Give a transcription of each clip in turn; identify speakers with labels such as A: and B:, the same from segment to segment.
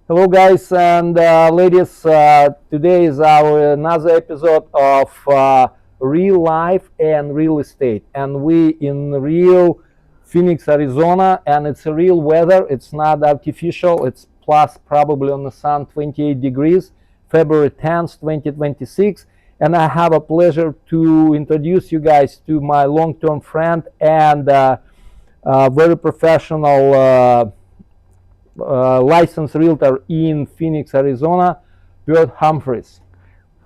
A: Hello, guys and ladies. Today is our another episode of real life and real estate, and we in real Phoenix, Arizona, and it's a real weather. It's not artificial. It's plus probably on the sun 28 degrees, February 10th, 2026, and I have a pleasure to introduce you guys to my long-term friend and very professional. Licensed realtor in Phoenix, Arizona, Bert Humphreys.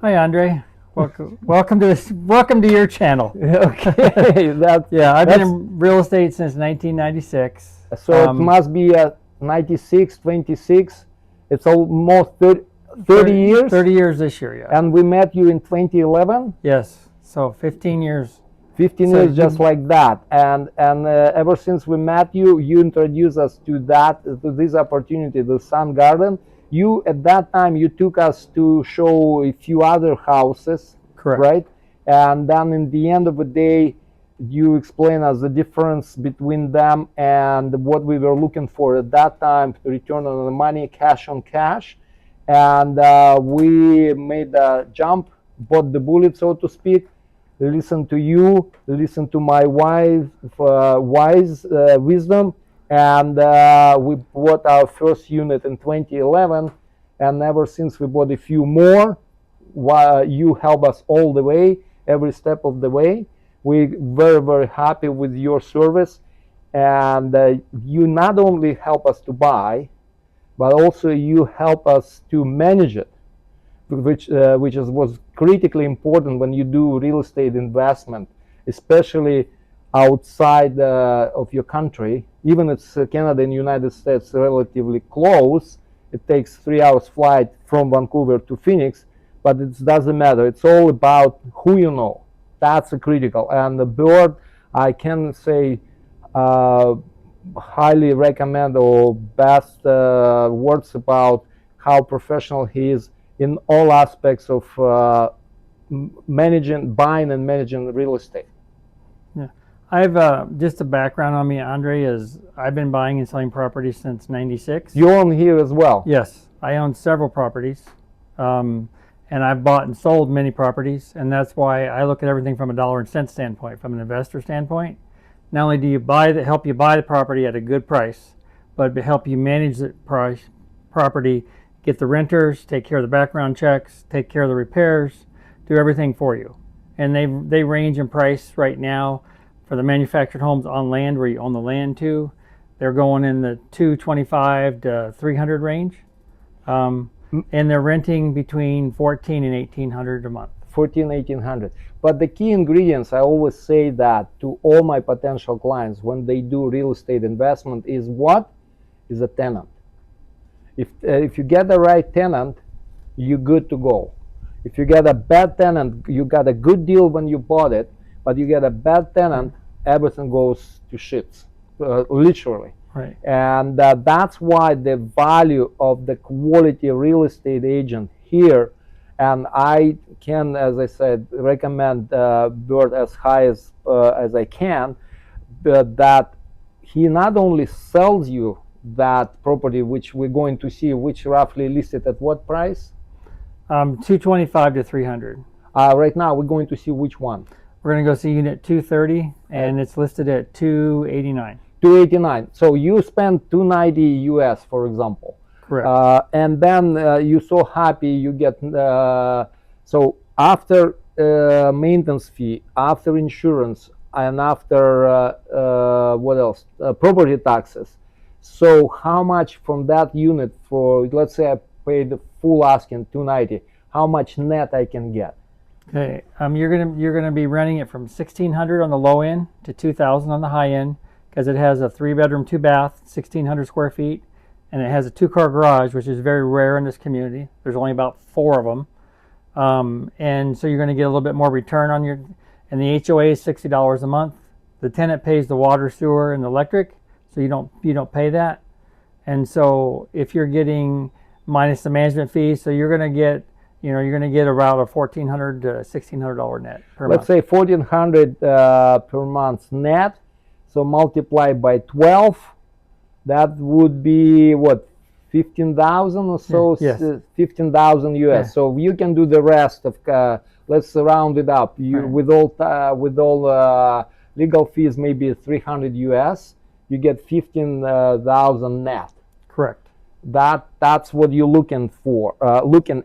B: Hi, Andre. Welcome to this. Welcome to your channel.
A: Okay,
B: I've been in real estate since 1996.
A: So it must be 96, 26. It's almost 30 years.
B: 30 years this year, yeah.
A: And we met you in 2011.
B: Yes. So 15 years.
A: 15 years, just like that, and ever since we met you, you introduced us to this opportunity, the Sun Garden. You at that time you took us to show a few other houses,
B: correct?
A: Right, and then in the end of the day, you explain us the difference between them and what we were looking for at that time: return on the money, cash on cash, and we made a jump, bought the bullet, so to speak. Listen to you, listen to my wise wisdom, and we bought our first unit in 2011, and ever since we bought a few more. You help us all the way, every step of the way. We're very happy with your service, and you not only help us to buy, but also you help us to manage it, which was critically important when you do real estate investment, especially outside of your country. Even it's Canada and United States relatively close. It takes 3 hours flight from Vancouver to Phoenix, but it doesn't matter. It's all about who you know. That's critical. And the Bird, I can say, highly recommend or best words about how professional he is in all aspects of buying and managing real estate.
B: Yeah, I've just a background on me, Andre, is I've been buying and selling properties since '96.
A: You own here as well?
B: Yes, I own several properties, and I've bought and sold many properties, and that's why I look at everything from a dollar and cent standpoint, from an investor standpoint. Not only do you help you buy the property at a good price, but help you manage the property, get the renters, take care of the background checks, take care of the repairs, do everything for you. And they range in price right now for the manufactured homes on land where you own the land too. They're going in the $225 to $300 range, and they're renting between $1,400 and $1,800 a month.
A: $1,400, $1,800. But the key ingredients, I always say that to all my potential clients when they do real estate investment, is what? Is a tenant. If you get the right tenant, you're good to go. If you get a bad tenant, you got a good deal when you bought it, but you get a bad tenant, everything goes to shit, literally.
B: Right.
A: And that's why the value of the quality real estate agent here, and I can, as I said, recommend Bert as high as I can, but that he not only sells you that property, which we're going to see, which roughly listed at what price?
B: $225 to $300.
A: Right now, we're going to see which one.
B: We're going to go see unit 230, and it's listed at $289.
A: $289. So you spend $290 US, for example.
B: Correct.
A: And then you're so happy you get. So after maintenance fee, after insurance, and after what else? Property taxes. So how much from that unit for, let's say I paid the full asking $290, how much net I can get?
B: Okay, you're gonna be renting it from $1,600 on the low end to $2,000 on the high end, because it has a 3-bedroom, 2-bath, 1,600 square feet, and it has a 2-car garage, which is very rare in this community. There's only about 4 of them, and so you're going to get a little bit more return on your. And the HOA is $60 a month. The tenant pays the water, sewer, and the electric. So you don't pay that, and so if you're getting minus the management fees, so you're going to get about a $1,400 to $1,600 net per month.
A: Let's say $1,400 per month net. So multiply by 12, that would be what, 15,000 or so,
B: Yes.
A: 15,000 US.
B: Yeah.
A: So you can do the rest of, let's round it up. You
B: Right.
A: with all legal fees, maybe 300 US. You get 15,000 net.
B: Correct.
A: That's what you're looking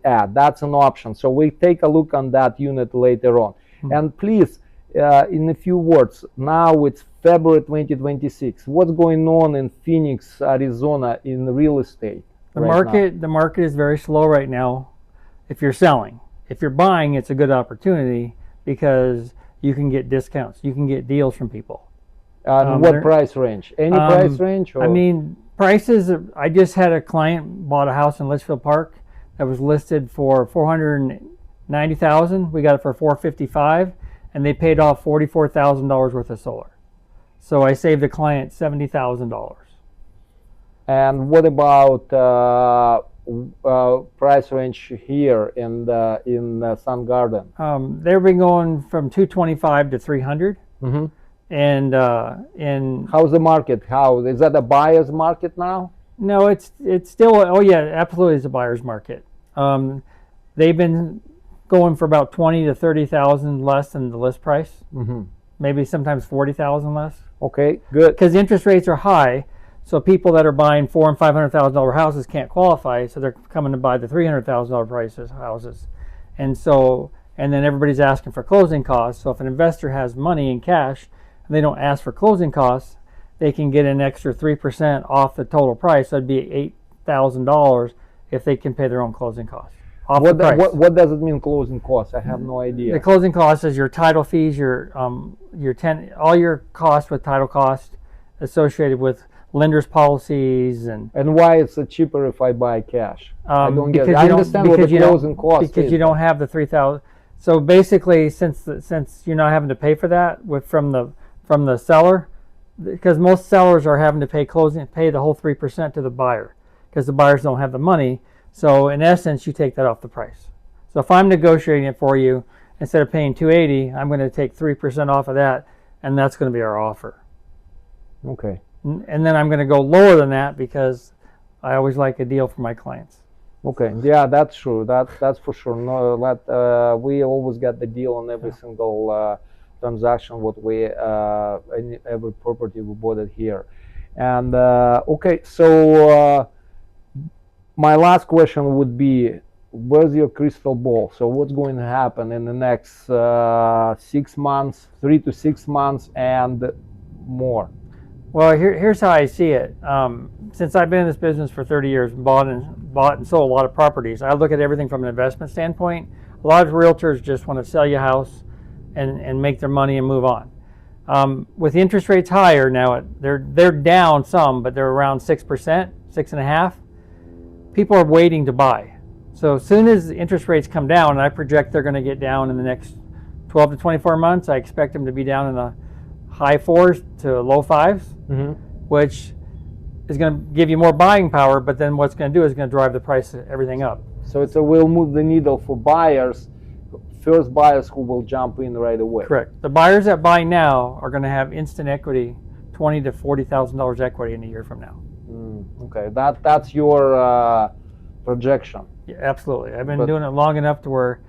A: at. That's an option. So we take a look on that unit later on. And please, in a few words, now it's February 2026. What's going on in Phoenix, Arizona, in real estate?
B: The market is very slow right now. If you're selling, if you're buying, it's a good opportunity because you can get discounts, you can get deals from people.
A: What price range? Any price range? Or?
B: I mean, prices. I just had a client bought a house in Litchfield Park that was listed for $490,000. We got it for $455,000, and they paid off $44,000 worth of solar. So I saved the client $70,000.
A: And what about price range here in Sun Garden?
B: They've been going from 225 to 300.
A: Mm-hmm.
B: And
A: how's the market? How is that a buyer's market now?
B: No, it's still, oh yeah, absolutely, it's a buyer's market. They've been going for about 20 to 30,000 less than the list price.
A: Mm-hmm.
B: Maybe sometimes 40,000 less.
A: Okay, good.
B: Because interest rates are high, so people that are buying $400,000 and $500,000 houses can't qualify, so they're coming to buy the $300,000 prices houses, and then everybody's asking for closing costs. So if an investor has money in cash, and they don't ask for closing costs, they can get an extra 3% off the total price. So it'd be $8,000 if they can pay their own closing costs.
A: What does it mean, closing costs? I have no idea.
B: The closing costs is your title fees, all your costs with title costs associated with lenders' policies and
A: why it's cheaper if I buy cash? I don't get it.
B: I
A: understand what the closing cost is.
B: Because you don't have the 3,000. So basically, since you're not having to pay for that from the seller, because most sellers are having to pay the whole 3% to the buyer because the buyers don't have the money. So in essence, you take that off the price. So if I'm negotiating it for you, instead of paying $280, I'm going to take 3% off of that, and that's going to be our offer.
A: Okay.
B: And then I'm going to go lower than that because I always like a deal for my clients.
A: Okay, yeah, that's true. That's for sure. No, we always get the deal on every single transaction. In every property we bought it here, and okay. So my last question would be, where's your crystal ball? So what's going to happen in the next 6 months, 3 to 6 months, and more?
B: Well, here's how I see it. Since I've been in this business for 30 years, bought and sold a lot of properties, I look at everything from an investment standpoint. A lot of realtors just want to sell you a house and make their money and move on. With interest rates higher now, they're down some, but they're around 6%, 6.5%. People are waiting to buy. So as soon as interest rates come down, and I project they're going to get down in the next 12 to 24 months, I expect them to be down in the high 4s to low 5s, mm-hmm. which is going to give you more buying power, but then what's going to do is going to drive the price of everything up.
A: So it will move the needle for buyers, first buyers who will jump in right away.
B: Correct. The buyers that buy now are going to have instant equity, $20,000 to $40,000 equity in a year from now.
A: Okay, that's your projection.
B: Yeah, absolutely. I've been doing it long enough to where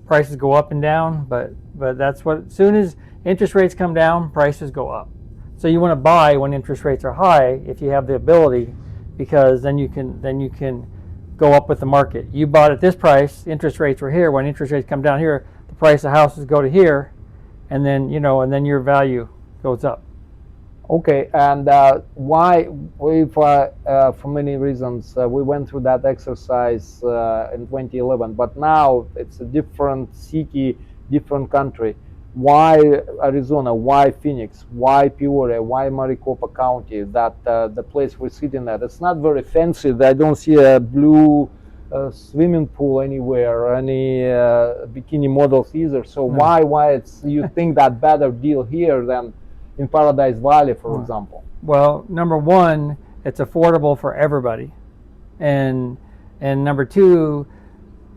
B: prices go up and down, but that's what, as soon as interest rates come down, prices go up. So you want to buy when interest rates are high if you have the ability, because then you can go up with the market. You bought at this price, interest rates were here. When interest rates come down here, the price of houses go to here, and then your value goes up.
A: Okay, and why, for many reasons, we went through that exercise in 2011, but now it's a different city, different country. Why Arizona? Why Phoenix? Why Peoria? Why Maricopa County? The place we're sitting at. It's not very fancy. I don't see a blue swimming pool anywhere, or any bikini models either. So why you think that better deal here than in Paradise Valley, for example?
B: Well, number one, it's affordable for everybody, and number two,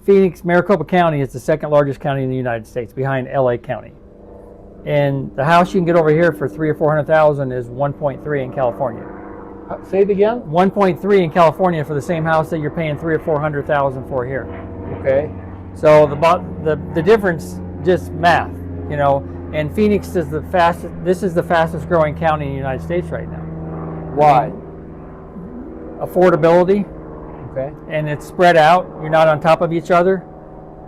B: Phoenix, Maricopa County is the second largest county in the United States, behind LA County. And the house you can get over here for $300,000 or $400,000 is 1.3 in California.
A: Say it again.
B: 1.3 in California for the same house that you're paying 300 or 400,000 for here.
A: Okay.
B: So the difference, just math, you know. And Phoenix is the fastest. This is the fastest growing county in the United States right now.
A: Why?
B: Affordability,
A: Okay.
B: and it's spread out. You're not on top of each other.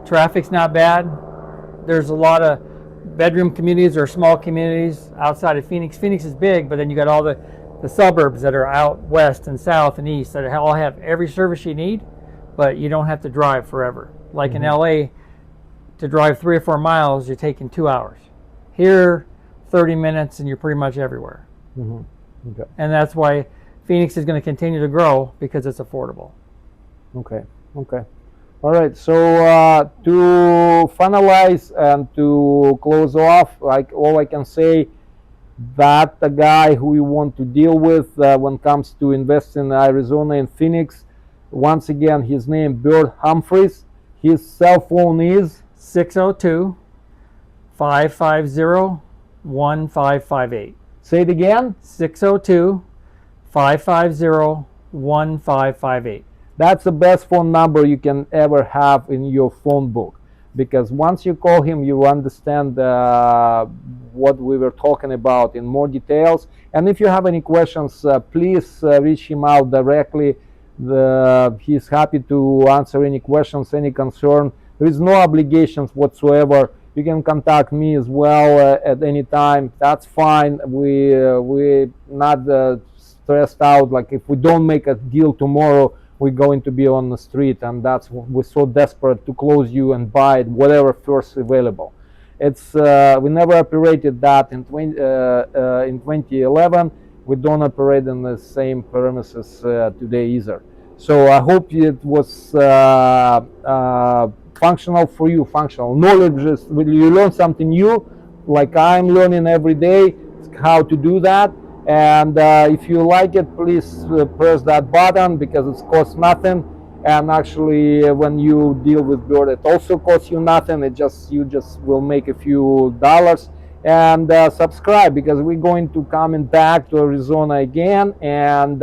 B: Traffic's not bad. There's a lot of bedroom communities or small communities outside of Phoenix. Phoenix is big, but then you got all the suburbs that are out west and south and east that all have every service you need, but you don't have to drive forever. Like in LA, to drive 3 or 4 miles, you're taking 2 hours. Here, 30 minutes and you're pretty much everywhere.
A: Okay.
B: And that's why Phoenix is going to continue to grow, because it's affordable.
A: Okay. Okay. All right. So to finalize and to close off, like all I can say, that the guy who you want to deal with when it comes to investing in Arizona and Phoenix, once again, his name Bert Humphreys. His cell phone is
B: 602-550-1558.
A: Say it again.
B: 602-550-1558.
A: That's the best phone number you can ever have in your phone book, because once you call him, you understand what we were talking about in more details. And if you have any questions, please reach him out directly. He's happy to answer any questions, any concern. There is no obligations whatsoever. You can contact me as well at any time. That's fine. We're not stressed out. Like if we don't make a deal tomorrow, we're going to be on the street, and that's we're so desperate to close you and buy it, whatever first available. It's we never operated that in 2011. We don't operate in the same premises today either. So I hope it was functional for you. Functional knowledge is you learn something new, like I'm learning every day how to do that. And if you like it, please press that button, because it costs nothing. And actually, when you deal with Bird, it also costs you nothing. You just will make a few dollars. And subscribe, because we're going to coming back to Arizona again and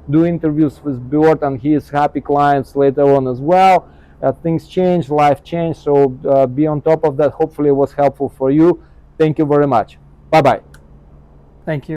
A: do interviews with Bird and his happy clients later on as well. Things change, life change, so be on top of that. Hopefully, it was helpful for you. Thank you very much. Bye bye.
B: Thank you.